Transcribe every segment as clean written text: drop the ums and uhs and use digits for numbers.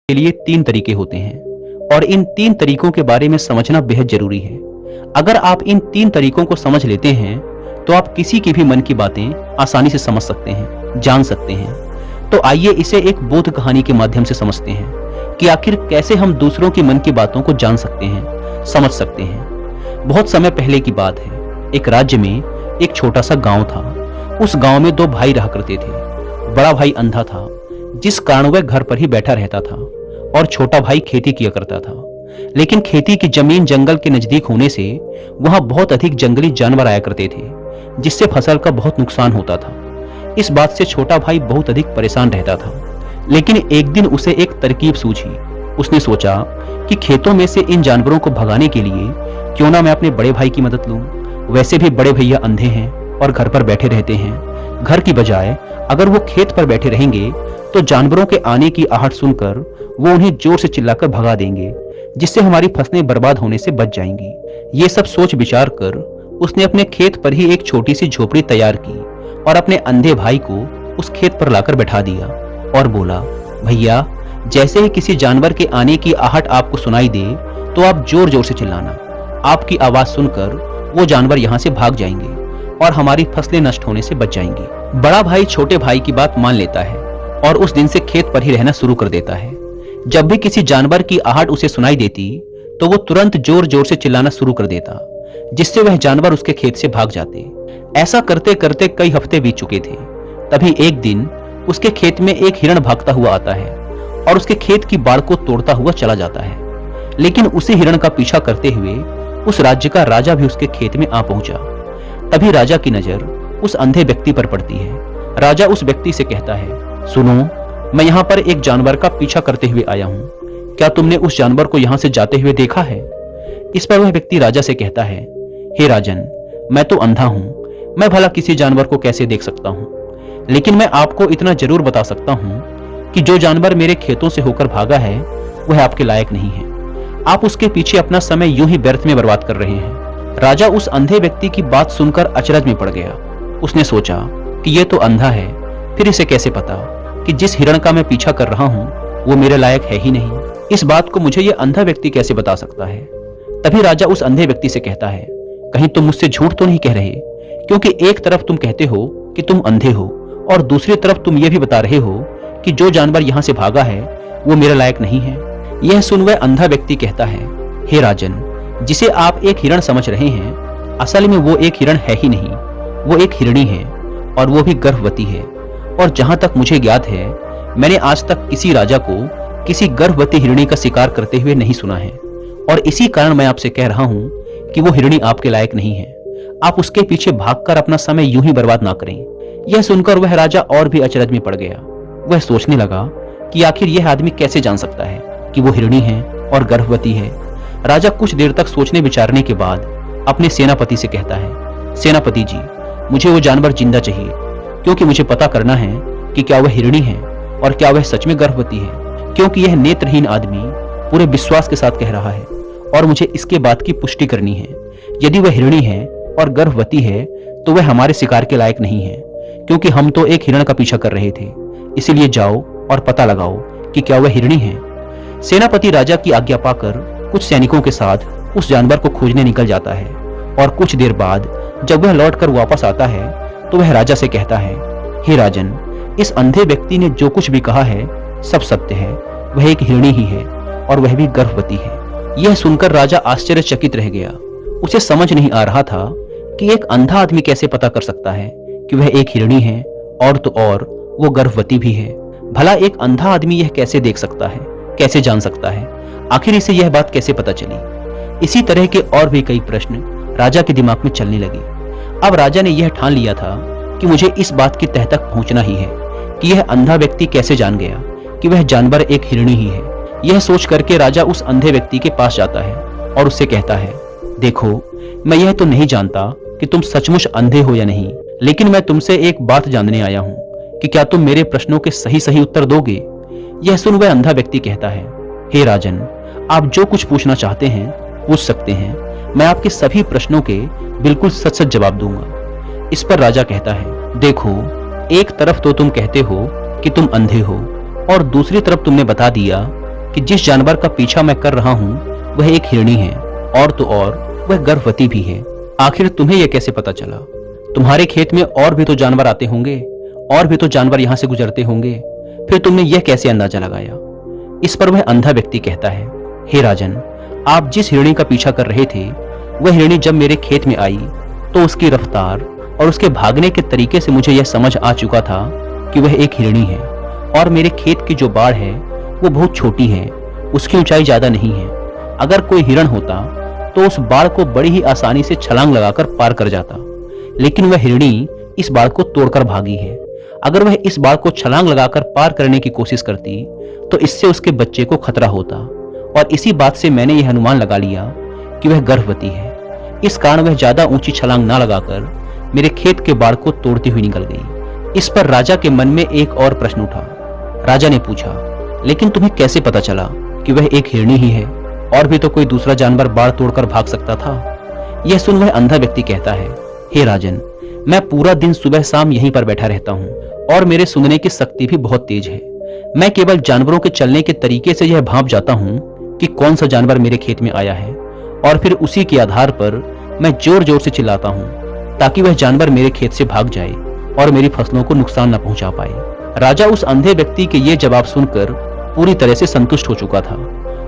के लिए 3 तरीके होते हैं और इन 3 तरीकों के बारे में समझना बेहद जरूरी है। अगर आप इन 3 तरीकों को समझ लेते हैं तो आप किसी के भी मन की बातें आसानी से समझ सकते हैं, जान सकते हैं। तो आइए इसे एक बोध कहानी के माध्यम से समझते हैं कि आखिर कैसे हम दूसरों की मन की बातों को जान सकते हैं, समझ सकते हैं। बहुत समय पहले की बात है। एक राज्य में एक छोटा सा गांव था। उस गांव में 2 भाई रहा करते थे। बड़ा भाई अंधा था, जिस कारण वह घर पर ही बैठा रहता था, और छोटा भाई खेती किया करता था। लेकिन खेती की जमीन जंगल के नजदीक होने से वहां बहुत अधिक जंगली जानवर आया करते थे, जिससे फसल का बहुत नुकसान होता था। इस बात से छोटा भाई बहुत अधिक परेशान रहता था। लेकिन एक दिन उसे एक तरकीब सूझी। उसने सोचा कि खेतों में से इन जानवरों को भगाने के लिए क्यों ना मैं अपने बड़े भाई की मदद लूं। वैसे भी बड़े भैया अंधे हैं और घर पर बैठे रहते हैं। घर की बजाय अगर वो खेत पर बैठे रहेंगे तो जानवरों के आने की आहट सुनकर वो उन्हें जोर से चिल्लाकर भगा देंगे, जिससे हमारी फसलें बर्बाद होने से बच जाएंगी। ये सब सोच विचार कर उसने अपने खेत पर ही एक छोटी सी झोपड़ी तैयार की और अपने अंधे भाई को उस खेत पर लाकर बैठा दिया और बोला, भैया, जैसे ही किसी जानवर के आने की आहट आपको सुनाई दे तो आप जोर जोर से चिल्लाना। आपकी आवाज सुनकर वो जानवर यहाँ से भाग जाएंगे और हमारी फसलें नष्ट होने से बच जाएंगी। बड़ा भाई छोटे भाई की बात मान लेता है और उस दिन से खेत पर ही रहना शुरू कर देता है। जब भी किसी जानवर की आहट उसे सुनाई देती तो वो तुरंत जोर जोर से चिल्लाना शुरू कर देता, जिससे वह जानवर उसके खेत से भाग जाते। ऐसा करते करते कई हफ्ते बीत चुके थे। तभी एक दिन उसके खेत में एक हिरण भागता हुआ आता है और उसके खेत की बाड़ को तोड़ता हुआ चला जाता है। लेकिन उसी हिरण का पीछा करते हुए उस राज्य का राजा भी उसके खेत में आ पहुंचा। तभी राजा की नजर उस अंधे व्यक्ति पर पड़ती है। राजा उस व्यक्ति से कहता है, सुनो, मैं यहाँ पर एक जानवर का पीछा करते हुए आया हूँ। क्या तुमने उस जानवर को यहाँ से जाते हुए देखा है? इस पर वह व्यक्ति राजा से कहता है, हे राजन, मैं तो अंधा हूँ, मैं भला किसी जानवर को कैसे देख सकता हूँ। लेकिन मैं आपको इतना जरूर बता सकता हूँ कि जो जानवर मेरे खेतों से होकर भागा है वह आपके लायक नहीं है। आप उसके पीछे अपना समय यूं ही व्यर्थ में बर्बाद कर रहे हैं। राजा उस अंधे व्यक्ति की बात सुनकर अचरज में पड़ गया। उसने सोचा कि यह तो अंधा है, फिर इसे कैसे पता कि जिस हिरण का मैं पीछा कर रहा हूँ वो मेरे लायक है ही नहीं। इस बात को मुझे यह अंधा व्यक्ति कैसे बता सकता है? तभी राजा उस अंधे व्यक्ति से कहता है, कहीं तुम मुझसे झूठ तो नहीं कह रहे? क्योंकि एक तरफ तुम कहते हो कि तुम अंधे हो और दूसरी तरफ तुम यह भी बता रहे हो कि जो जानवर यहाँ से भागा है वो मेरे लायक नहीं है। यह सुन वह अंधा व्यक्ति कहता है, हे राजन, जिसे आप एक हिरण समझ रहे हैं, असल में वो एक हिरण है ही नहीं, वो एक हिरणी है और वो भी गर्भवती है। और जहां तक मुझे ज्ञात है, मैंने आज तक किसी राजा को किसी गर्भवती हिरणी का शिकार करते हुए नहीं सुना है। और इसी कारण मैं आपसे कह रहा हूं कि वो हिरणी आपके लायक नहीं है। आप उसके पीछे भागकर अपना समय यूं ही बर्बाद ना करें। यह सुनकर वह राजा और भी अचरज में पड़ गया। वह सोचने लगा कि आखिर यह आदमी कैसे जान सकता है कि वो हिरणी है और गर्भवती है। राजा कुछ देर तक सोचने विचारने के बाद अपने सेनापति से कहता है, सेनापति जी, मुझे वो जानवर जिंदा चाहिए, क्योंकि मुझे पता करना है कि क्या वह हिरणी है और क्या वह सच में गर्भवती है। क्योंकि यह नेत्रहीन आदमी पूरे विश्वास के साथ कह रहा है और मुझे इसके बात की पुष्टि करनी है। यदि वह हिरणी है और गर्भवती है तो वह हमारे शिकार के लायक नहीं है, क्योंकि हम तो एक हिरण का पीछा कर रहे थे। इसीलिए जाओ और पता लगाओ कि क्या वह हिरणी है। सेनापति राजा की आज्ञा पाकर कुछ सैनिकों के साथ उस जानवर को खोजने निकल जाता है और कुछ देर बाद जब वह लौटकर वापस आता है तो वह राजा से कहता है, हे राजन, इस अंधे व्यक्ति ने जो कुछ भी कहा है सब सत्य है। वह एक हिरणी ही है और वह भी गर्भवती है। यह सुनकर राजा आश्चर्यचकित रह गया। उसे समझ नहीं आ रहा था कि एक अंधा आदमी कैसे पता कर सकता है कि वह एक हिरणी है और तो और वो गर्भवती भी है। भला एक अंधा आदमी यह कैसे देख सकता है, कैसे जान सकता है? आखिर इसे यह बात कैसे पता चली? इसी तरह के और भी कई प्रश्न राजा के दिमाग में चलने लगे। अब राजा ने यह ठान लिया था कि मुझे इस बात की तह तक पहुंचना ही है कि यह अंधा व्यक्ति कैसे जान गया कि वह जानवर एक हिरणी ही है। यह सोच करके राजा उस अंधे व्यक्ति के पास जाता है और उससे कहता है, देखो, मैं यह तो नहीं जानता कि तुम सचमुच अंधे हो या नहीं, लेकिन मैं तुमसे एक बात जानने आया हूँ कि क्या तुम मेरे प्रश्नों के सही सही उत्तर दोगे? यह सुन वह अंधा व्यक्ति कहता है, हे राजन, आप जो कुछ पूछना चाहते हैं पूछ सकते हैं। मैं आपके सभी प्रश्नों के बिल्कुल सच सच जवाब दूंगा। इस पर राजा कहता है, देखो, एक तरफ तो तुम कहते हो कि तुम अंधे हो और दूसरी तरफ तुमने बता दिया कि जिस जानवर का पीछा मैं कर रहा हूँ वह एक हिरणी है, और तो और वह गर्भवती भी है। आखिर तुम्हें यह कैसे पता चला? तुम्हारे खेत में और भी तो जानवर आते होंगे, और भी तो जानवर यहाँ से गुजरते होंगे, फिर तुमने यह कैसे अंदाजा लगाया? इस पर वह अंधा व्यक्ति कहता है, हे राजन, आप जिस हिरणी का पीछा कर रहे थे वह हिरणी जब मेरे खेत में आई तो उसकी रफ्तार और उसके भागने के तरीके से मुझे यह समझ आ चुका था कि वह एक हिरणी है, और मेरे खेत की जो बाड़ है वो बहुत छोटी है, उसकी ऊंचाई ज्यादा नहीं है। अगर कोई हिरण होता तो उस बाड़ को बड़ी ही आसानी से छलांग लगाकर पार कर जाता, लेकिन वह हिरणी इस बाड़ को तोड़कर भागी है। अगर वह इस बाड़ को छलांग लगाकर पार करने की कोशिश करती तो इससे उसके बच्चे को खतरा होता, और इसी बात से मैंने यह अनुमान लगा लिया कि वह गर्भवती है। इस कारण वह ज्यादा ऊंची छलांग ना लगाकर मेरे खेत के बाड़ को तोड़ती हुई निकल गई। इस पर राजा के मन में एक और प्रश्न उठा। राजा ने पूछा, लेकिन तुम्हें कैसे पता चला कि वह एक हिरणी ही है? और भी तो कोई दूसरा जानवर बाड़ तोड़कर भाग सकता था। यह सुन वह अंधा व्यक्ति कहता है, हे राजन, मैं पूरा दिन सुबह शाम यहीं पर बैठा रहता हूँ, और मेरे सुनने की शक्ति भी बहुत तेज है। मैं केवल जानवरों के चलने के तरीके से यह भांप जाता हूँ कि कौन सा जानवर मेरे खेत में आया है, और फिर उसी के आधार पर मैं जोर जोर से चिल्लाता हूँ ताकि वह जानवर मेरे खेत से भाग जाए और मेरी फसलों को नुकसान न पहुंचा पाए। राजा उस अंधे व्यक्ति के ये जवाब सुनकर पूरी तरह से संतुष्ट हो चुका था।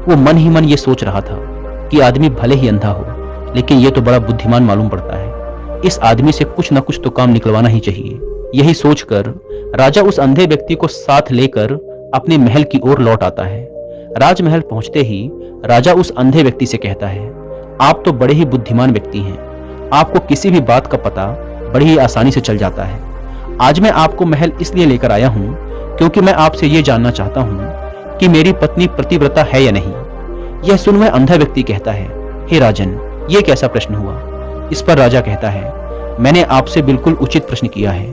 वो मन ही मन ये सोच रहा था कि आदमी भले ही अंधा हो, लेकिन ये तो बड़ा बुद्धिमान मालूम पड़ता है। इस आदमी से कुछ न कुछ तो काम निकलवाना ही चाहिए। यही सोचकर राजा उस अंधे व्यक्ति को साथ लेकर अपने महल की ओर लौट आता है। राजमहल पहुंचते ही राजा उस अंधे व्यक्ति से कहता है, आप तो बड़े ही बुद्धिमान व्यक्ति हैं, आपको किसी भी बात का पता बड़ी ही आसानी से चल जाता है। आज मैं आपको महल इसलिए लेकर आया हूं क्योंकि मैं आपसे ये जानना चाहता हूं कि मेरी पत्नी पतिव्रता है या नहीं। यह सुन वह अंधा व्यक्ति कहता है, हे राजन, ये कैसा प्रश्न हुआ? इस पर राजा कहता है, मैंने आपसे बिल्कुल उचित प्रश्न किया है,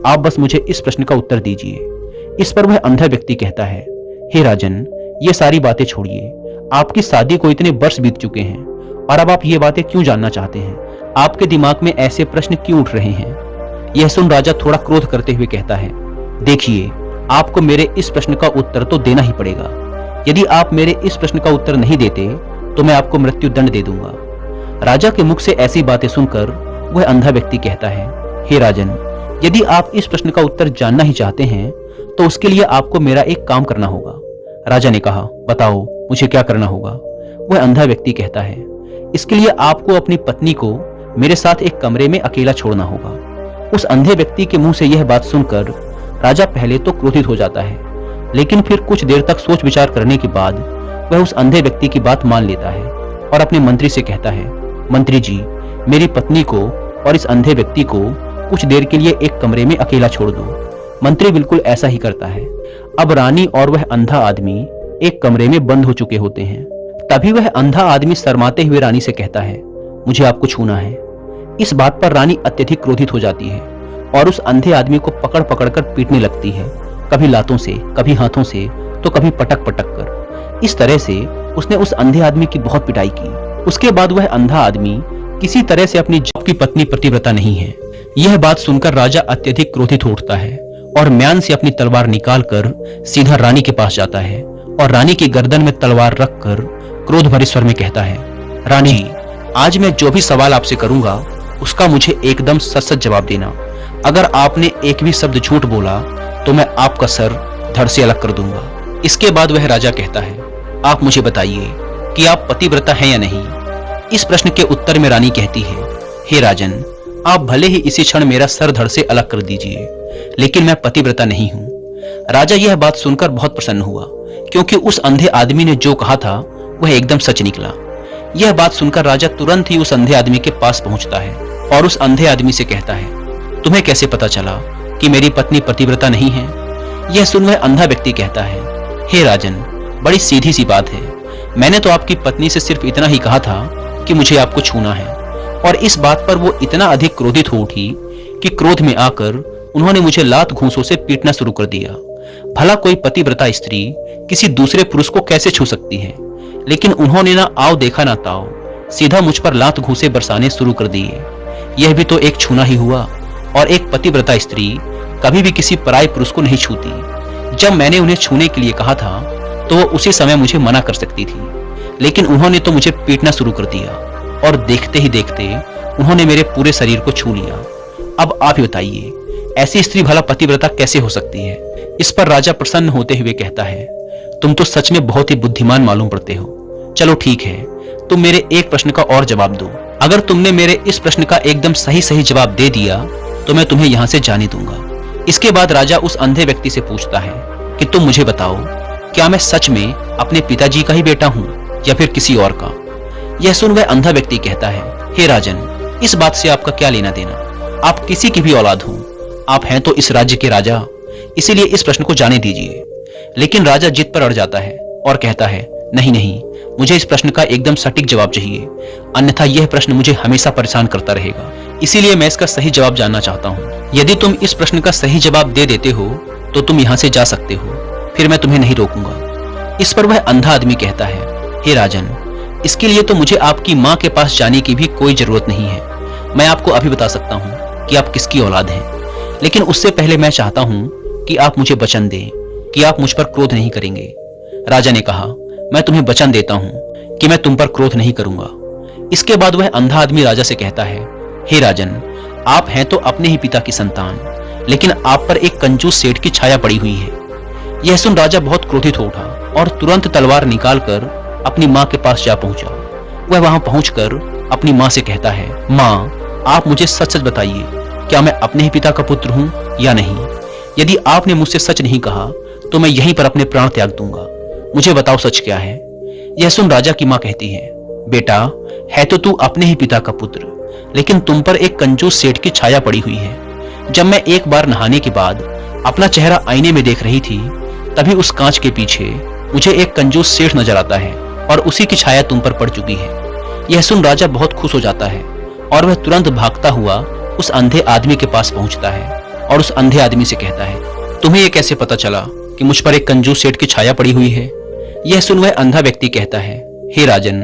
आप बस मुझे इस प्रश्न का उत्तर दीजिए। इस पर वह अंधा व्यक्ति कहता है, हे राजन, ये सारी बातें छोड़िए, आपकी शादी को इतने वर्ष बीत चुके हैं और अब आप ये बातें क्यों जानना चाहते हैं? आपके दिमाग में ऐसे प्रश्न क्यों उठ रहे हैं? यह सुन राजा थोड़ा क्रोध करते हुए कहता है, देखिए, आपको मेरे इस प्रश्न का उत्तर तो देना ही पड़ेगा। यदि आप मेरे इस प्रश्न का उत्तर नहीं देते तो मैं आपको मृत्यु दंड दे दूंगा। राजा के मुख से ऐसी बातें सुनकर वह अंधा व्यक्ति कहता है, हे राजन, यदि आप इस प्रश्न का उत्तर जानना ही चाहते हैं तो उसके लिए आपको मेरा एक काम करना होगा। राजा ने कहा, बताओ मुझे क्या करना होगा? वह अंधा व्यक्ति कहता है, इसके लिए आपको अपनी पत्नी को मेरे साथ एक कमरे में अकेला छोड़ना होगा। उस अंधे व्यक्ति के मुंह से यह बात सुनकर राजा पहले तो क्रोधित हो जाता है, लेकिन फिर कुछ देर तक सोच विचार करने के बाद वह उस अंधे व्यक्ति की बात मान लेता है और अपने मंत्री से कहता है, मंत्री जी, मेरी पत्नी को और इस अंधे व्यक्ति को कुछ देर के लिए एक कमरे में अकेला छोड़ दो। मंत्री बिल्कुल ऐसा ही करता है। अब रानी और वह अंधा आदमी एक कमरे में बंद हो चुके होते हैं। तभी वह अंधा आदमी शर्माते हुए रानी से कहता है, मुझे आपको छूना है। इस बात पर रानी अत्यधिक क्रोधित हो जाती है और उस अंधे आदमी को पकड़ पकड़ कर पीटने लगती है, कभी लातों से, कभी हाथों से, तो कभी पटक पटक कर। इस तरह से उसने उस अंधे आदमी की बहुत पिटाई की। उसके बाद वह अंधा आदमी किसी तरह से अपनी की पत्नी पतिव्रता नहीं है। यह बात सुनकर राजा अत्यधिक क्रोधित हो उठता है और म्यान से अपनी तलवार निकालकर सीधा रानी के पास जाता है और रानी की गर्दन में तलवार रखकर क्रोध भरे स्वर में कहता है, रानी, आज मैं जो भी सवाल आपसे करूंगा उसका मुझे एकदम सच सच जवाब देना। अगर आपने एक भी शब्द झूठ बोला तो मैं आपका सर धड़ से अलग कर दूंगा। इसके बाद वह राजा कहता है, आप मुझे बताइए कि आप पतिव्रता हैं या नहीं। इस प्रश्न के उत्तर में रानी कहती है, हे राजन, आप भले ही इसी क्षण मेरा सर धड़ से अलग कर दीजिए, लेकिन मैं पतिव्रता नहीं हूं। राजा यह बात सुनकर बहुत प्रसन्न हुआ क्योंकि उस अंधे आदमी ने जो कहा था वह एकदम सच निकला। यह बात सुनकर राजा तुरंत ही उस अंधे आदमी के पास पहुंचता है और उस अंधे आदमी से कहता है, तुम्हें कैसे पता चला कि मेरी पत्नी पतिव्रता नहीं है? यह सुन वह अंधा व्यक्ति कहता है, हे राजन, बड़ी सीधी सी बात है। मैंने तो आपकी पत्नी से सिर्फ इतना ही कहा था कि मुझे आपको छूना है, और इस बात पर वो इतना अधिक क्रोधित हो उठी कि क्रोध में आकर उन्होंने मुझे लात घूंसों से पीटना शुरू कर दिया। भला कोई पतिव्रता स्त्री किसी दूसरे पुरुष को कैसे छू सकती है? लेकिन उन्होंने ना आओ देखा ना ताओ, सीधा मुझ पर लात घूंसे बरसाने शुरू कर दिए। यह भी तो एक छूना ही हुआ, और एक पतिव्रता स्त्री कभी भी किसी पराये पुरुष को नहीं छूती। जब मैंने उन्हें छूने के लिए कहा था तो वो उसी समय मुझे मना कर सकती थी, लेकिन उन्होंने तो मुझे पीटना शुरू कर दिया और देखते ही देखते उन्होंने मेरे पूरे शरीर को छू लिया। अब आप ही बताइए, ऐसी स्त्री भला पतिव्रता कैसे हो सकती है? इस पर राजा प्रसन्न होते हुए कहता है, तुम तो सच में बहुत ही बुद्धिमान मालूम पड़ते हो। चलो ठीक है, तुम मेरे एक प्रश्न का और जवाब दो। अगर तुमने मेरे इस प्रश्न का एकदम सही जवाब दे दिया तो मैं तुम्हें यहां से जाने दूंगा। इसके बाद राजा उस अंधे व्यक्ति से पूछता है कि तुम मुझे बताओ, क्या मैं सच में अपने पिताजी का ही बेटा हूं या फिर किसी और का? यह सुन वह अंधा व्यक्ति कहता है, हे राजन, इस बात से आपका क्या लेना देना? आप किसी की भी औलाद हो, आप हैं तो इस राज्य के राजा, इसीलिए इस प्रश्न को जाने दीजिए। लेकिन राजा जिद पर अड़ जाता है और कहता है, नहीं नहीं, मुझे इस प्रश्न का एकदम सटीक जवाब चाहिए, अन्यथा यह प्रश्न मुझे हमेशा परेशान करता रहेगा। इसीलिए मैं इसका सही जवाब जानना चाहता हूँ। यदि तुम इस प्रश्न का सही जवाब दे देते हो तो तुम यहाँ से जा सकते हो, फिर मैं तुम्हें नहीं रोकूंगा। इस पर वह अंधा आदमी कहता है, हे राजन, इसके लिए तो मुझे आपकी माँ के पास जाने की भी कोई जरूरत नहीं है। मैं आपको अभी बता सकता हूँ कि आप किसकी औलाद हैं, लेकिन उससे पहले मैं चाहता हूँ कि आप मुझे वचन दें कि आप मुझ पर क्रोध नहीं करेंगे। राजा ने कहा, मैं तुम्हें वचन देता हूँ कि मैं तुम पर क्रोध नहीं करूंगा। इसके बाद वह अंधा आदमी राजा से कहता है, हे राजन, आप हैं तो अपने ही पिता की संतान, लेकिन आप पर एक कंजूस सेठ की छाया पड़ी हुई है। यह सुन राजा बहुत क्रोधित हो उठा और तुरंत तलवार निकालकर अपनी माँ के पास जा पहुंचा। वह वहां पहुंचकर अपनी माँ से कहता है, माँ, आप मुझे सच सच बताइए, क्या मैं अपने ही पिता का पुत्र हूँ या नहीं? यदि आपने मुझसे सच नहीं कहा तो मैं यहीं पर अपने प्राण त्याग दूंगा। मुझे बताओ सच क्या है? यह सुन राजा की माँ कहती है, बेटा, है तो तू अपने ही पिता का पुत्र, लेकिन तुम पर एक कंजूस सेठ की छाया पड़ी हुई है। जब मैं एक बार नहाने के बाद अपना चेहरा आईने में देख रही थी, तभी उस कांच के पीछे मुझे एक कंजूस सेठ नजर आता है और उसी की छाया तुम पर पड़ चुकी है। यह सुन राजा बहुत खुश हो जाता है और वह तुरंत भागता हुआ उस अंधे आदमी के पास पहुंचता है और उस अंधे आदमी से कहता है, तुम्हें यह कैसे पता चला कि मुझ पर एक कंजूस सेठ की छाया पड़ी हुई है? यह सुन वह अंधा व्यक्ति कहता है, हे राजन,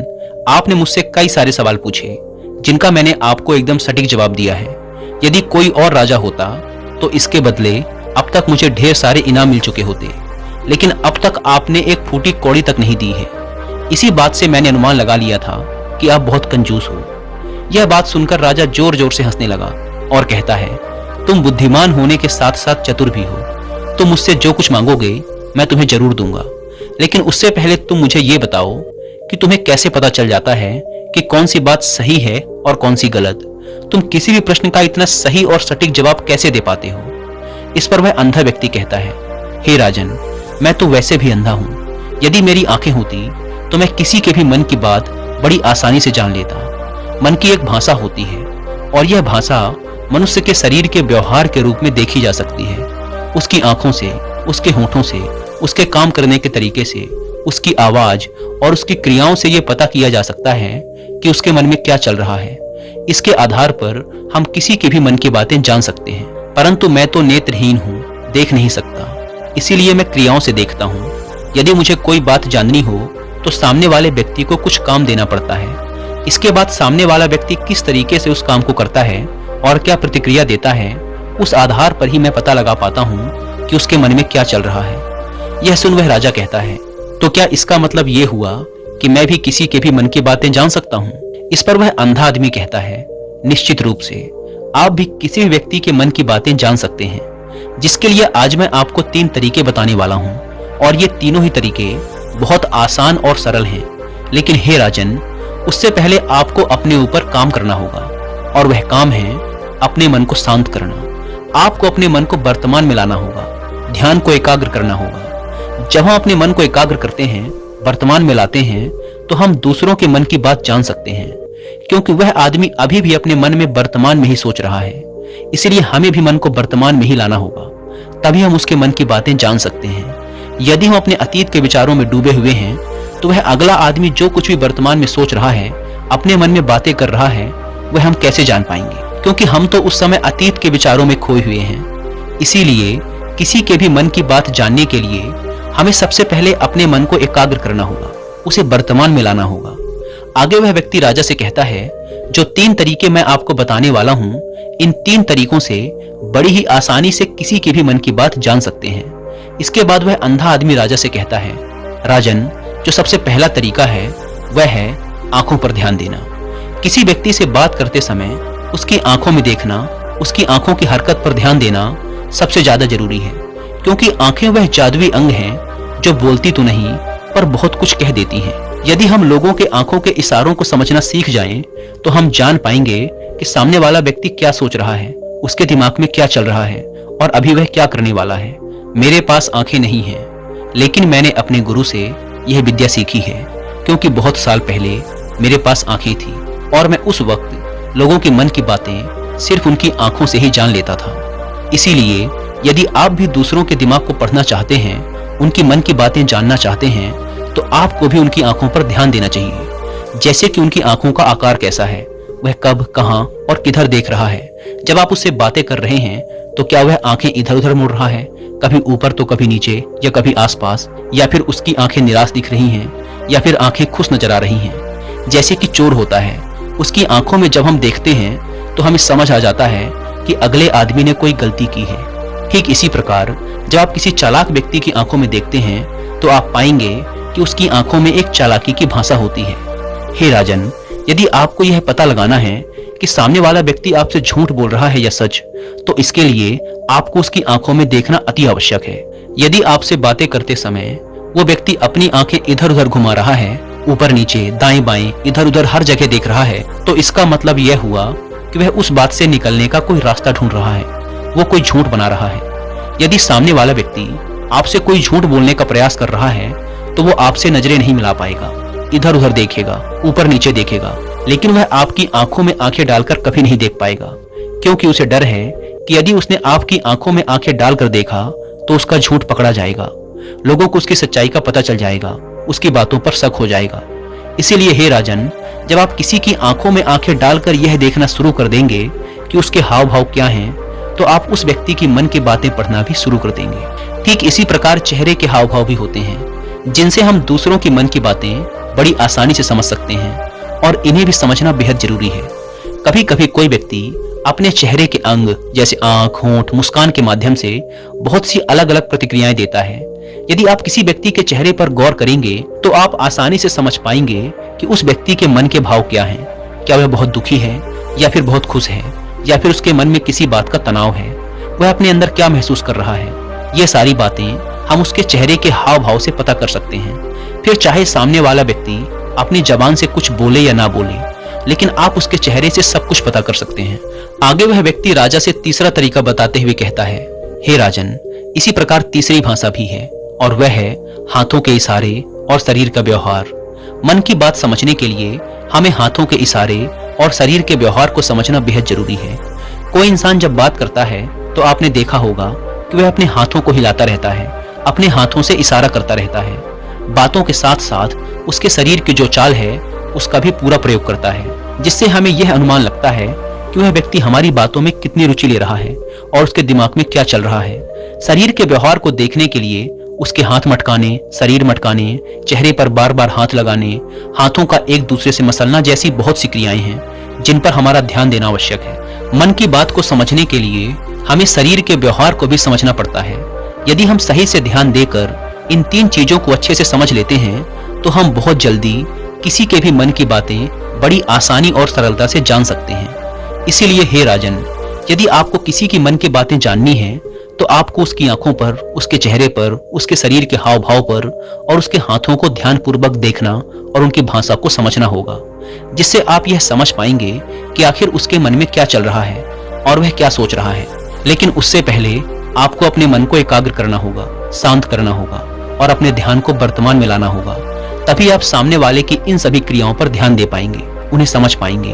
आपने मुझसे कई सारे सवाल पूछे जिनका मैंने आपको एकदम सटीक जवाब दिया है। यदि कोई और राजा होता तो इसके बदले अब तक मुझे ढेर सारे इनाम मिल चुके होते, लेकिन अब तक आपने एक फूटी कौड़ी तक नहीं दी है। इसी बात से मैंने अनुमान लगा लिया था कि आप बहुत कंजूस हो। यह बात सुनकर राजा जोर जोर से हंसने लगा और कहता है, तुम बुद्धिमान होने के साथ साथ चतुर भी हो। तुम मुझसे जो कुछ मांगोगे मैं तुम्हें जरूर दूंगा, लेकिन उससे पहले तुम मुझे ये बताओ कि तुम्हें कैसे पता चल जाता है कि कौन सी बात सही है और कौन सी गलत? तुम किसी भी प्रश्न का इतना सही और सटीक जवाब कैसे दे पाते हो? इस पर वह अंधा व्यक्ति कहता है, हे राजन, मैं तो वैसे भी अंधा हूँ। यदि मेरी आंखें होती तो मैं किसी के भी मन की बात बड़ी आसानी से जान लेता। मन की एक भाषा होती है और यह भाषा मनुष्य के शरीर के व्यवहार के रूप में देखी जा सकती है। उसकी आंखों से, उसके होंठों से, उसके काम करने के तरीके से, उसकी आवाज और उसकी क्रियाओं से यह पता किया जा सकता है कि उसके मन में क्या चल रहा है। इसके आधार पर हम किसी के भी मन की बातें जान सकते हैं, परंतु मैं तो नेत्रहीन हूँ, देख नहीं सकता, इसीलिए मैं क्रियाओं से देखता हूँ। यदि मुझे कोई बात जाननी हो तो सामने वाले व्यक्ति को कुछ काम देना पड़ता है। इसके बाद सामने वाला व्यक्ति किस तरीके से उस काम को करता है और क्या प्रतिक्रिया देता है, उस आधार पर ही मैं पता लगा पाता हूँ कि उसके मन में क्या चल रहा है। यह सुन वह राजा कहता है, तो क्या इसका मतलब यह हुआ कि मैं भी किसी के भी मन की बातें जान सकता हूँ? इस पर वह अंधा आदमी कहता है, निश्चित रूप से आप भी किसी भी व्यक्ति के मन की बातें जान सकते हैं, जिसके लिए आज मैं आपको 3 तरीके बताने वाला हूँ और ये तीनों ही तरीके बहुत आसान और सरल हैं। लेकिन हे राजन, उससे पहले आपको अपने ऊपर काम करना होगा और वह काम है अपने मन को शांत करना। आपको अपने मन को वर्तमान में लाना होगा, ध्यान को एकाग्र करना होगा। जब हम अपने मन को एकाग्र करते हैं, वर्तमान में लाते हैं, तो हम दूसरों के मन की बात जान सकते हैं, क्योंकि वह आदमी अभी भी अपने मन में वर्तमान में ही सोच रहा है। इसलिए हमें भी मन को वर्तमान में ही लाना होगा, तभी हम उसके मन की बातें जान सकते हैं। यदि हम अपने अतीत के विचारों में डूबे हुए हैं तो वह अगला आदमी जो कुछ भी वर्तमान में सोच रहा है, अपने मन में बातें कर रहा है, वह हम कैसे जान पाएंगे? क्योंकि हम तो उस समय अतीत के विचारों में खोए हुए हैं। इसीलिए किसी के भी मन की बात जानने के लिए हमें सबसे पहले अपने मन को एकाग्र करना होगा, उसे वर्तमान में लाना होगा। आगे वह व्यक्ति राजा से कहता है, जो 3 तरीके मैं आपको बताने वाला हूँ, इन 3 तरीकों से बड़ी ही आसानी से किसी के भी मन की बात जान सकते हैं। इसके बाद वह अंधा आदमी राजा से कहता है, राजन, जो सबसे पहला तरीका है वह है आंखों पर ध्यान देना। किसी व्यक्ति से बात करते समय उसकी आंखों में देखना, उसकी आंखों की हरकत पर ध्यान देना सबसे ज्यादा जरूरी है, क्योंकि आंखें वह जादुई अंग हैं जो बोलती तो नहीं पर बहुत कुछ कह देती हैं। यदि हम लोगों के आंखों के इशारों को समझना सीख जाएं, तो हम जान पाएंगे कि सामने वाला व्यक्ति क्या सोच रहा है, उसके दिमाग में क्या चल रहा है और अभी वह क्या करने वाला है। मेरे पास आंखें नहीं हैं, लेकिन मैंने अपने गुरु से यह विद्या सीखी है, क्योंकि बहुत साल पहले मेरे पास आंखें थी और मैं उस वक्त लोगों के मन की बातें सिर्फ उनकी आंखों से ही जान लेता था। इसीलिए यदि आप भी दूसरों के दिमाग को पढ़ना चाहते हैं, उनकी मन की बातें जानना चाहते हैं, तो आपको भी उनकी आंखों पर ध्यान देना चाहिए। जैसे कि उनकी आंखों का आकार कैसा है, वह कब, कहां और किधर देख रहा है। जब आप उससे बातें कर रहे हैं तो क्या वह आंखें इधर उधर मुड़ रहा है, कभी ऊपर तो कभी नीचे या कभी आसपास, या फिर उसकी आंखें निराश दिख रही हैं या फिर आंखें खुश नजर आ रही हैं। जैसे कि चोर होता है, उसकी आंखों में जब हम देखते हैं तो हमें समझ आ जाता है कि अगले आदमी ने कोई गलती की है। ठीक इसी प्रकार जब आप किसी चालाक व्यक्ति की आंखों में देखते हैं तो आप पाएंगे कि उसकी आंखों में एक चालाकी की भाषा होती है। हे राजन, यदि आपको यह पता लगाना है कि सामने वाला व्यक्ति आपसे झूठ बोल रहा है या सच, तो इसके लिए आपको उसकी आंखों में देखना अति आवश्यक है। यदि आपसे बातें करते समय वो व्यक्ति अपनी आंखें इधर उधर घुमा रहा है, ऊपर नीचे दाएं बाएं इधर उधर हर जगह देख रहा है, तो इसका मतलब यह हुआ कि वह उस बात से निकलने का कोई रास्ता ढूंढ रहा है, वो कोई झूठ बना रहा है। यदि सामने वाला व्यक्ति आपसे कोई झूठ बोलने का प्रयास कर रहा है तो वो आपसे नजरें नहीं मिला पाएगा, इधर उधर देखेगा, ऊपर नीचे देखेगा, लेकिन वह आपकी आंखों में आंखें डालकर कभी नहीं देख पाएगा, क्योंकि उसे डर है कि यदि उसने आपकी आंखों में आंखें डालकर देखा तो उसका झूठ पकड़ा जाएगा, लोगों को उसकी सच्चाई का पता चल जाएगा, उसकी बातों पर शक हो जाएगा। इसीलिए हे राजन, जब आप किसी की आंखों में आंखें डालकर यह देखना शुरू कर देंगे कि उसके हाव भाव क्या हैं, तो आप उस व्यक्ति की मन की बातें पढ़ना भी शुरू कर देंगे। ठीक इसी प्रकार चेहरे के हाव भाव भी होते हैं, जिनसे हम दूसरों की मन की बातें बड़ी आसानी से समझ सकते हैं, और इन्हें भी समझना बेहद जरूरी है। कभी कभी कोई व्यक्ति अपने चेहरे के अंग जैसे आंख, होंठ, मुस्कान के माध्यम से बहुत सी अलग अलग प्रतिक्रियाएं देता है। यदि आप किसी व्यक्ति के चेहरे पर गौर करेंगे तो आप आसानी से समझ पाएंगे कि उस व्यक्ति के मन के भाव क्या हैं। क्या वह बहुत दुखी है या फिर बहुत खुश है, या फिर उसके मन में किसी बात का तनाव है, वह अपने अंदर क्या महसूस कर रहा है। ये सारी बातें हम उसके चेहरे के हाव भाव से पता कर सकते हैं। फिर चाहे सामने वाला व्यक्ति अपनी जबान से कुछ बोले या ना बोले, लेकिन आप उसके चेहरे से सब कुछ पता कर सकते हैं। आगे वह व्यक्ति राजा से तीसरा तरीका बताते हुए कहता है, हे राजन, इसी प्रकार तीसरी भाषा भी है, और वह है हाथों के इशारे और शरीर का व्यवहार। मन की बात समझने के लिए हमें हाथों के इशारे और शरीर के व्यवहार को समझना बेहद जरूरी है। कोई इंसान जब बात करता है तो आपने देखा होगा कि वह अपने हाथों को हिलाता रहता है, अपने हाथों से इशारा करता रहता है। बातों के साथ साथ उसके शरीर की जो चाल है उसका भी पूरा प्रयोग करता है, जिससे हमें यह अनुमान लगता है कि वह व्यक्ति हमारी बातों में कितनी रुचि ले रहा है और उसके दिमाग में क्या चल रहा है। शरीर के व्यवहार को देखने के लिए उसके हाथ मटकाने, शरीर मटकाने, चेहरे पर बार बार हाथ लगाने, हाथों का एक दूसरे से मसलना जैसी बहुत सी क्रियाएं हैं जिन पर हमारा ध्यान देना आवश्यक है। मन की बात को समझने के लिए हमें शरीर के व्यवहार को भी समझना पड़ता है। यदि हम सही से ध्यान देकर इन तीन चीजों को अच्छे से समझ लेते हैं तो हम बहुत जल्दी किसी के भी मन की बातें बड़ी आसानी और सरलता से जान सकते हैं। इसीलिए हे राजन, यदि आपको किसी की मन की बातें जाननी है तो आपको उसकी आंखों पर, उसके चेहरे पर, उसके शरीर के हाव भाव पर और उसके हाथों को ध्यानपूर्वक देखना और उनकी भाषा को समझना होगा, जिससे आप यह समझ पाएंगे कि आखिर उसके मन में क्या चल रहा है और वह क्या सोच रहा है। लेकिन उससे पहले आपको अपने मन को एकाग्र करना होगा, शांत करना होगा और अपने ध्यान को वर्तमान में लाना होगा। तभी आप सामने वाले की इन सभी क्रियाओं पर ध्यान दे पाएंगे, उन्हें समझ पाएंगे।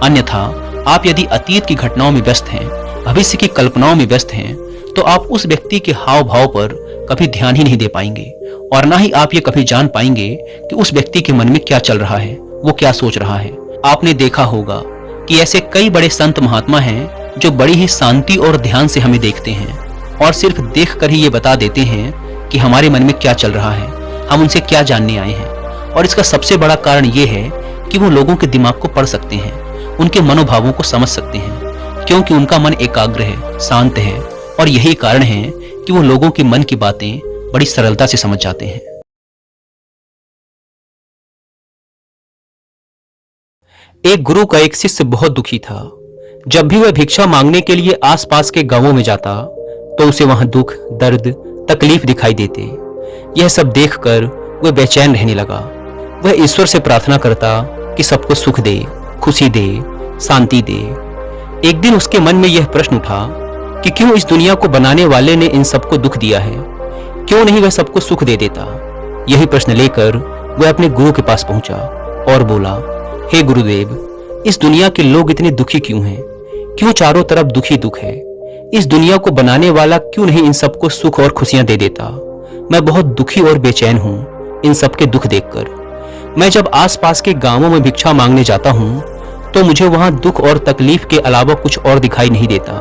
अन्यथा आप यदि अतीत की घटनाओं में व्यस्त हैं, भविष्य की कल्पनाओं में व्यस्त हैं, तो आप उस व्यक्ति के हाव भाव पर कभी ध्यान ही नहीं दे पाएंगे और ना ही आप ये कभी जान पाएंगे कि उस व्यक्ति के मन में क्या चल रहा है, वो क्या सोच रहा है। आपने देखा होगा कि ऐसे कई बड़े संत महात्मा हैं जो बड़ी ही शांति और ध्यान से हमें देखते हैं और सिर्फ देख कर ही ये बता देते हैं कि हमारे मन में क्या चल रहा है, हम उनसे क्या जानने आए हैं। और इसका सबसे बड़ा कारण ये है कि वो लोगों के दिमाग को पढ़ सकते हैं, उनके मनोभावों को समझ सकते हैं, क्योंकि उनका मन एकाग्र है, शांत है, और यही कारण है कि वो लोगों के मन की बातें बड़ी सरलता से समझ जाते हैं। एक गुरु का एक शिष्य बहुत दुखी था। जब भी वह भिक्षा मांगने के लिए आसपास के गांवों में जाता तो उसे वहां दुख, दर्द, तकलीफ दिखाई देते। यह सब देखकर वह बेचैन रहने लगा। वह ईश्वर से प्रार्थना करता कि सबको सुख दे, खुशी दे, शांति दे। एक दिन उसके मन में यह प्रश्न उठा कि क्यों इस दुनिया को बनाने वाले ने इन सबको दुख दिया है, क्यों नहीं वह सबको सुख दे देता। यही प्रश्न लेकर वह अपने गुरु के पास पहुंचा और बोला, हे गुरुदेव, इस दुनिया के लोग इतने दुखी क्यों हैं? क्यों चारों तरफ दुखी दुख है? इस दुनिया को बनाने वाला क्यों नहीं इन सबको सुख और खुशियां दे देता? मैं बहुत दुखी और बेचैन हूं इन सबके दुख देखकर। मैं जब आसपास के गांवों में भिक्षा मांगने जाता हूं तो मुझे वहां दुख और तकलीफ के अलावा कुछ और दिखाई नहीं देता।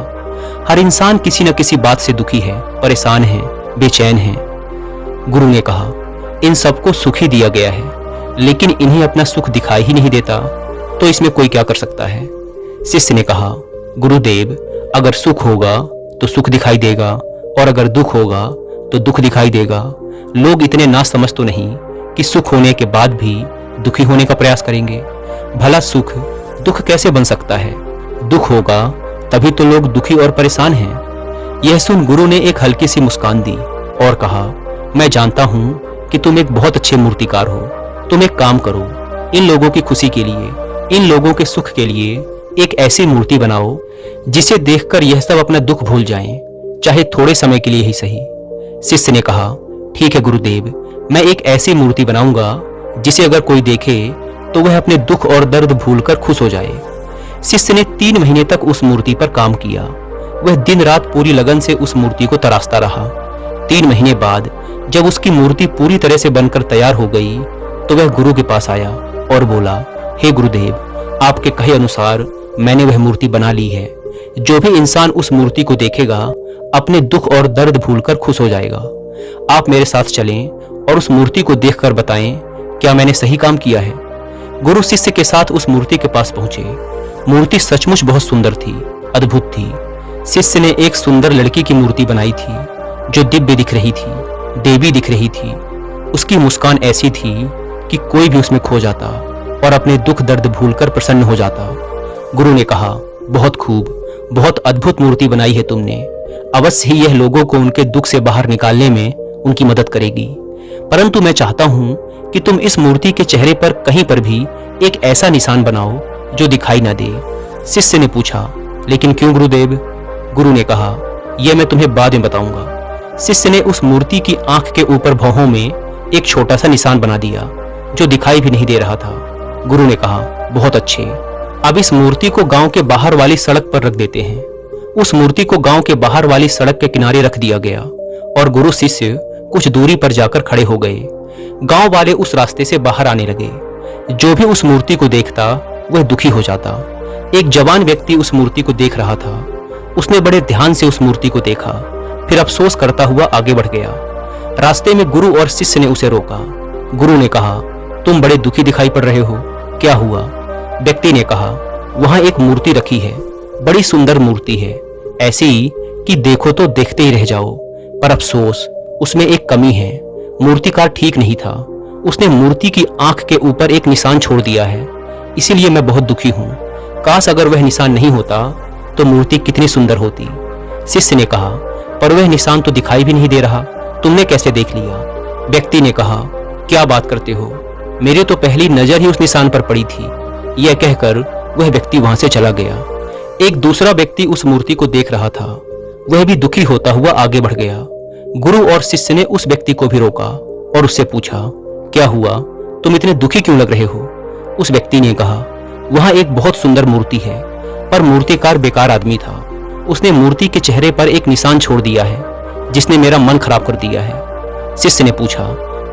हर इंसान किसी न किसी बात से दुखी है, परेशान है, बेचैन है। गुरु ने कहा, इन सबको सुख ही दिया गया है, लेकिन इन्हें अपना सुख दिखाई ही नहीं देता, तो इसमें कोई क्या कर सकता है? शिष्य ने कहा, गुरुदेव, अगर सुख होगा तो सुख दिखाई देगा और अगर दुख होगा तो दुख दिखाई देगा। लोग इतने नासमझ तो नहीं कि सुख होने के बाद भी दुखी होने का प्रयास करेंगे। भला सुख दुख कैसे बन सकता है? दुख होगा तभी तो लोग दुखी और परेशान हैं। यह सुन गुरु ने एक हल्की सी मुस्कान दी और कहा, मैं जानता हूं कि तुम एक बहुत अच्छे मूर्तिकार हो। तुम एक काम करो, इन लोगों की खुशी के लिए, इन लोगों के सुख के लिए एक ऐसी मूर्ति बनाओ जिसे देखकर यह सब अपना दुख भूल जाएं, चाहे थोड़े समय के लिए ही सही। शिष्य ने कहा, ठीक है गुरुदेव, मैं एक ऐसी मूर्ति बनाऊंगा जिसे अगर कोई देखे तो वह अपने दुख और दर्द भूलकर खुश हो जाए। शिष्य ने 3 महीने तक उस मूर्ति पर काम किया। वह दिन रात पूरी लगन से उस मूर्ति को तराशता रहा। 3 महीने बाद जब उसकी मूर्ति पूरी तरह से बनकर तैयार हो गई तो वह गुरु के पास आया और बोला, हे गुरुदेव, आपके कहे अनुसार मैंने वह मूर्ति बना ली है। जो भी इंसान उस मूर्ति को देखेगा अपने दुख और दर्द भूलकर खुश हो जाएगा। आप मेरे साथ चलें और उस मूर्ति को देखकर बताएं क्या मैंने सही काम किया है। गुरु शिष्य के साथ उस मूर्ति के पास पहुंचे। मूर्ति सचमुच बहुत सुंदर थी, अद्भुत थी। शिष्य ने एक सुंदर लड़की की मूर्ति बनाई थी जो दिव्य दिख रही थी, देवी दिख रही थी। उसकी मुस्कान ऐसी थी कि कोई भी उसमें खो जाता और अपने दुख दर्द भूलकर प्रसन्न हो जाता। गुरु ने कहा, बहुत खूब, बहुत अद्भुत मूर्ति बनाई है तुमने। अवश्य ही यह लोगों को उनके दुख से बाहर निकालने में उनकी मदद करेगी। परंतु मैं चाहता हूं कि तुम इस मूर्ति के चेहरे पर कहीं पर भी एक ऐसा निशान बनाओ जो दिखाई न दे। शिष्य ने पूछा, लेकिन क्यों गुरुदेव? गुरु ने कहा, यह मैं तुम्हें बाद में बताऊंगा। शिष्य ने उस मूर्ति की आंख के ऊपर भौहों में एक छोटा सा निशान बना दिया जो दिखाई भी नहीं दे रहा था। गुरु ने कहा, बहुत अच्छे, अब इस मूर्ति को गांव के बाहर वाली सड़क पर रख देते हैं। उस मूर्ति को गांव के बाहर वाली सड़क के किनारे रख दिया गया और गुरु शिष्य कुछ दूरी पर जाकर खड़े हो गए। गांव वाले उस रास्ते से बाहर आने लगे। जो भी उस मूर्ति को देखता वह दुखी हो जाता। एक जवान व्यक्ति उस मूर्ति को देख रहा था। उसने बड़े ध्यान से उस मूर्ति को देखा, फिर अफसोस करता हुआ आगे बढ़ गया। रास्ते में गुरु और शिष्य ने उसे रोका। गुरु ने कहा, तुम बड़े दुखी दिखाई पड़ रहे हो, क्या हुआ? व्यक्ति ने कहा, वहां एक मूर्ति रखी है, बड़ी सुंदर मूर्ति है, ऐसी कि देखो तो देखते ही रह जाओ, पर अफसोस उसमें एक कमी है। मूर्तिकार ठीक नहीं था, उसने मूर्ति की आंख के ऊपर एक निशान छोड़ दिया है, इसीलिए मैं बहुत दुखी हूं। काश अगर वह निशान नहीं होता तो मूर्ति कितनी सुंदर होती। शिष्य ने कहा, पर वह निशान तो दिखाई भी नहीं दे रहा, तुमने कैसे देख लिया? व्यक्ति ने कहा, क्या बात करते हो, मेरी तो पहली नजर ही उस निशान पर पड़ी थी। यह कहकर वह व्यक्ति वहां से चला गया। एक दूसरा व्यक्ति उस मूर्ति को देख रहा था, वह भी दुखी होता हुआ आगे बढ़ गया। गुरु और शिष्य ने उस व्यक्ति को भी रोका और उससे पूछा, क्या हुआ, तुम इतने दुखी क्यों लग रहे हो? उस व्यक्ति ने कहा, वहां एक बहुत सुंदर मूर्ति है, पर मूर्तिकार बेकार आदमी था। उसने मूर्ति के चेहरे पर एक निशान छोड़ दिया है जिसने मेरा मन खराब कर दिया है। शिष्य ने पूछा,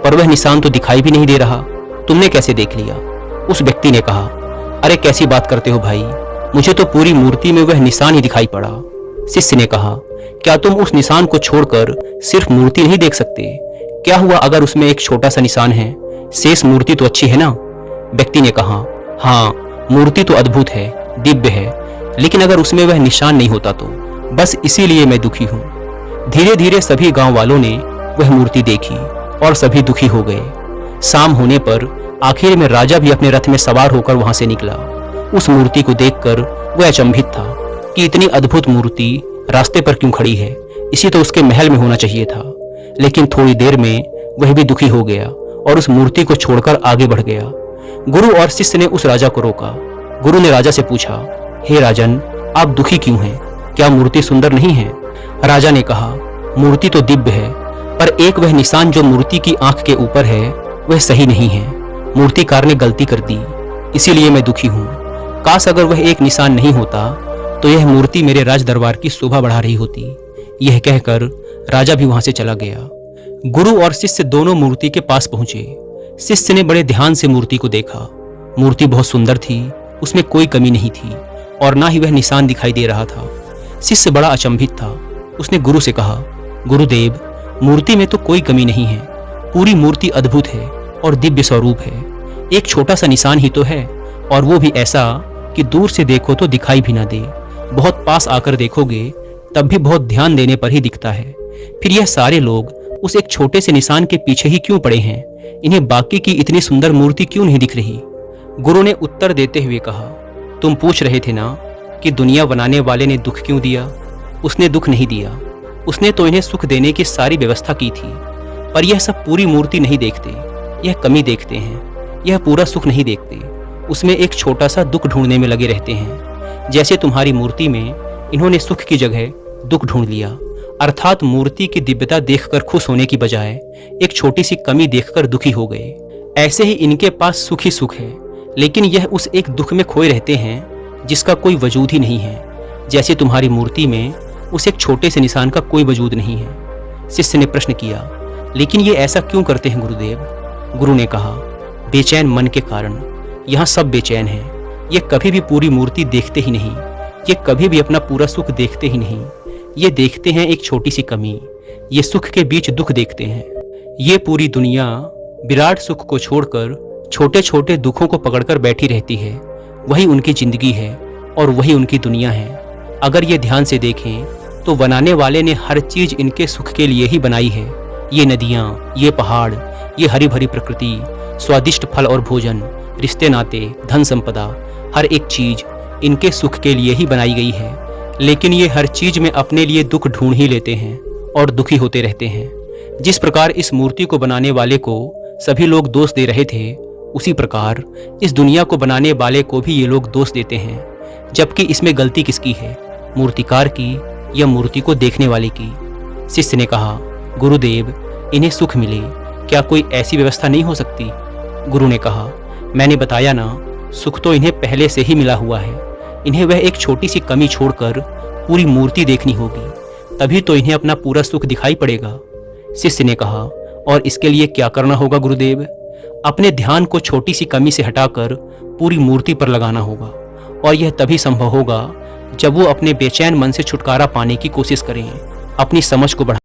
पर वह निशान तो दिखाई भी नहीं दे रहा, तुमने कैसे देख लिया? उस व्यक्ति ने कहा, अरे कैसी बात करते हो भाई, मुझे तो पूरी मूर्ति में वह निशान ही दिखाई पड़ा। शिष्य ने कहा, क्या तुम उस निशान को छोड़कर सिर्फ मूर्ति नहीं देख सकते? क्या हुआ अगर उसमें एक छोटा सा निशान है, शेष मूर्ति तो अच्छी है ना? व्यक्ति ने कहा, हाँ, मूर्ति तो अद्भुत है, दिव्य है, लेकिन अगर उसमें वह निशान नहीं होता तो बस इसीलिए मैं दुखी हूँ। धीरे धीरे सभी गांव वालों ने वह मूर्ति देखी और सभी दुखी हो गए। शाम होने पर आखिर में राजा भी अपने रथ में सवार होकर वहां से निकला। उस मूर्ति को देखकर वह अचंभित था कि इतनी अद्भुत मूर्ति रास्ते पर क्यों खड़ी है, इसी तो उसके महल में होना चाहिए था। लेकिन थोड़ी देर में वह भी दुखी हो गया और उस मूर्ति को छोड़कर आगे बढ़ गया। गुरु और शिष्य ने उस राजा को रोका। गुरु ने राजा से पूछा, हे राजन, आप दुखी क्यों हैं? क्या मूर्ति सुंदर नहीं है? राजा ने कहा, मूर्ति तो दिव्य है, पर एक वह निशान जो मूर्ति की आंख के ऊपर है वह सही नहीं है। मूर्तिकार ने गलती कर दी, इसीलिए मैं दुखी हूँ। काश अगर वह एक निशान नहीं होता तो यह मूर्ति मेरे राज दरबार की शोभा बढ़ा रही होती। यह कहकर राजा भी वहां से चला गया। गुरु और शिष्य दोनों मूर्ति के पास पहुंचे। शिष्य ने बड़े ध्यान से मूर्ति को देखा। मूर्ति बहुत सुंदर थी, उसमें कोई कमी नहीं थी और ना ही वह निशान दिखाई दे रहा था। शिष्य बड़ा अचंभित था। उसने गुरु से कहा, गुरुदेव, मूर्ति में तो कोई कमी नहीं है, पूरी मूर्ति अद्भुत है और दिव्य स्वरूप है। एक छोटा सा निशान ही तो है, और वो भी ऐसा कि दूर से देखो तो दिखाई भी ना दे, बहुत पास आकर देखोगे तब भी बहुत ध्यान देने पर ही दिखता है। फिर यह सारे लोग उस एक छोटे से निशान के पीछे ही क्यों पड़े हैं? इन्हें बाकी की इतनी सुंदर मूर्ति क्यों नहीं दिख रही? गुरु ने उत्तर देते हुए कहा, तुम पूछ रहे थे ना कि दुनिया बनाने वाले ने दुख क्यों दिया? उसने दुख नहीं दिया, उसने तो इन्हें सुख देने की सारी व्यवस्था की थी। पर यह सब पूरी मूर्ति नहीं देखते, यह कमी देखते हैं, यह पूरा सुख नहीं देखते। उसमें एक छोटा सा दुख ढूंढने में लगे रहते हैं। जैसे तुम्हारी मूर्ति में इन्होंने सुख की जगह दुख ढूंढ लिया, अर्थात मूर्ति की दिव्यता देखकर खुश होने की बजाय एक छोटी सी कमी देखकर दुखी हो गए। ऐसे ही इनके पास सुख ही सुख है, लेकिन यह उस एक दुख में खोए रहते हैं जिसका कोई वजूद ही नहीं है। जैसे तुम्हारी मूर्ति में उस एक छोटे से निशान का कोई वजूद नहीं है। शिष्य ने प्रश्न किया, लेकिन ये ऐसा क्यों करते हैं गुरुदेव? गुरु ने कहा, बेचैन मन के कारण। यहाँ सब बेचैन हैं। ये कभी भी पूरी मूर्ति देखते ही नहीं, ये कभी भी अपना पूरा सुख देखते ही नहीं। ये देखते हैं एक छोटी सी कमी, ये सुख के बीच दुख देखते हैं। ये पूरी दुनिया विराट सुख को छोड़कर छोटे छोटे दुखों को पकड़कर बैठी रहती है। वही उनकी जिंदगी है और वही उनकी दुनिया है। अगर ये ध्यान से देखें तो बनाने वाले ने हर चीज इनके सुख के लिए ही बनाई है। ये नदियाँ, ये पहाड़, ये हरी भरी प्रकृति, स्वादिष्ट फल और भोजन, रिश्ते नाते, धन संपदा, हर एक चीज इनके सुख के लिए ही बनाई गई है। लेकिन ये हर चीज में अपने लिए दुख ढूंढ ही लेते हैं और दुखी होते रहते हैं। जिस प्रकार इस मूर्ति को बनाने वाले को सभी लोग दोष दे रहे थे, उसी प्रकार इस दुनिया को बनाने वाले को भी ये लोग दोष देते हैं। जबकि इसमें गलती किसकी है, मूर्तिकार की या मूर्ति को देखने वाले की? शिष्य ने कहा, गुरुदेव, इन्हें सुख मिले, क्या कोई ऐसी व्यवस्था नहीं हो सकती? गुरु ने कहा, मैंने बताया ना, सुख तो इन्हें पहले से ही मिला हुआ है। इन्हें वह एक छोटी सी कमी छोड़कर पूरी मूर्ति देखनी होगी, तभी तो इन्हें अपना पूरा सुख दिखाई पड़ेगा। शिष्य ने कहा, और इसके लिए क्या करना होगा गुरुदेव? अपने ध्यान को छोटी सी कमी से हटाकर पूरी मूर्ति पर लगाना होगा, और यह तभी संभव होगा जब वो अपने बेचैन मन से छुटकारा पाने की कोशिश करें, अपनी समझ को बढ़ा